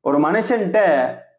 ஒரு மனுஷன்ட்ட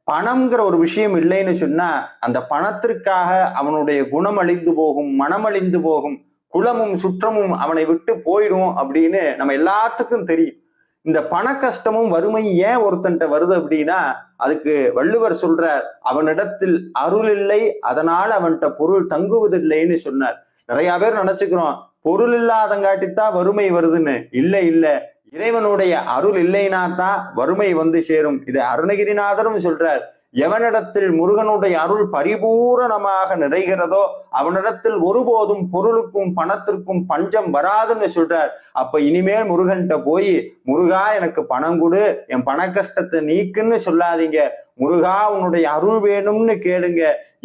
பணம்ங்கிற ஒரு விஷயம் இல்லைன்னு சொன்னா அந்த பணத்திற்காக அவனுடைய குணம் அழிந்து போகும், மனம் அழிந்து போகும், குலமும் சுற்றமும் அவனை விட்டு போயிடும் அப்படின்னு நம்ம எல்லாத்துக்கும் தெரியும். இந்த பண கஷ்டமும் வறுமையும் ஏன் ஒருத்தன்ட்ட வருது அப்படின்னா அதுக்கு வள்ளுவர் சொல்றார், அவனிடத்தில் அருள் இல்லை, அதனால அவன்கிட்ட பொருள் தங்குவதில்லைன்னு சொன்னார். நிறைய பேர் நினைச்சுக்கிறோம் பொருள் இல்லாதங்காட்டித்தான் வறுமை வருதுன்னு. இல்லை இல்லை, இறைவனுடைய அருள் இல்லைனா தான் வறுமை வந்து சேரும். இது அருணகிரிநாதரும் சொல்றார், எவனிடத்தில் முருகனுடைய அருள் பரிபூரணமாக நிறைகிறதோ அவனிடத்தில் ஒருபோதும் பொருளுக்கும் பணத்திற்கும் பஞ்சம் வராதுன்னு சொல்றார். அப்ப இனிமேல் முருகன்கிட்ட போய் முருகா எனக்கு பணம் கொடு, என் பண கஷ்டத்தை நீக்குன்னு சொல்லாதீங்க. முருகா உன்னுடைய அருள் வேணும்னு கேளுங்க.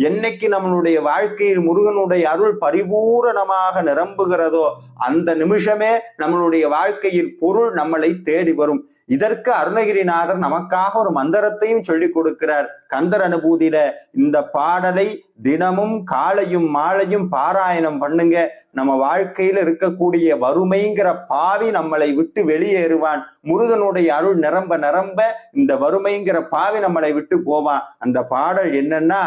என்னைக்கு நம்மளுடைய வாழ்க்கையில் முருகனுடைய அருள் பரிபூரணமாக நிரம்புகிறதோ அந்த நிமிஷமே நம்மளுடைய வாழ்க்கையில் பொருள் நம்மளை தேடி வரும். இதற்கு அருணகிரிநாதர் நமக்காக ஒரு மந்திரத்தையும் சொல்லிக் கொடுக்கிறார். கந்தர் அனுபூதியில இந்த பாடலை தினமும் காலையும் மாலையும் பாராயணம் பண்ணுங்க. நம்ம வாழ்க்கையில இருக்கக்கூடிய வறுமைங்கிற பாவி நம்மளை விட்டு வெளியேறுவான். முருகனுடைய அருள் நிரம்ப நிரம்ப இந்த வறுமைங்கிற பாவி நம்மளை விட்டு போவான். அந்த பாடல் என்னன்னா,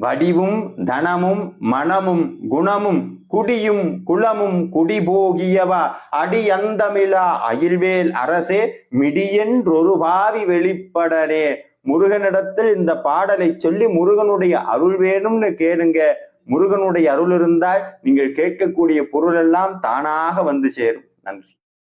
வடிவும் தனமும் மனமும் குணமும் குடியும் குளமும் குடிபோகியவா அடியந்தமிழா அயில்வேல் அரசே மிடியென்றொரு பாவி வெளிப்படனே. முருகனிடத்தில் இந்த பாடலை சொல்லி முருகனுடைய அருள் வேணும்னு கேளுங்க. முருகனுடைய அருள் இருந்தால் நீங்கள் கேட்கக்கூடிய பொருள் எல்லாம் தானாக வந்து சேரும். நன்றி.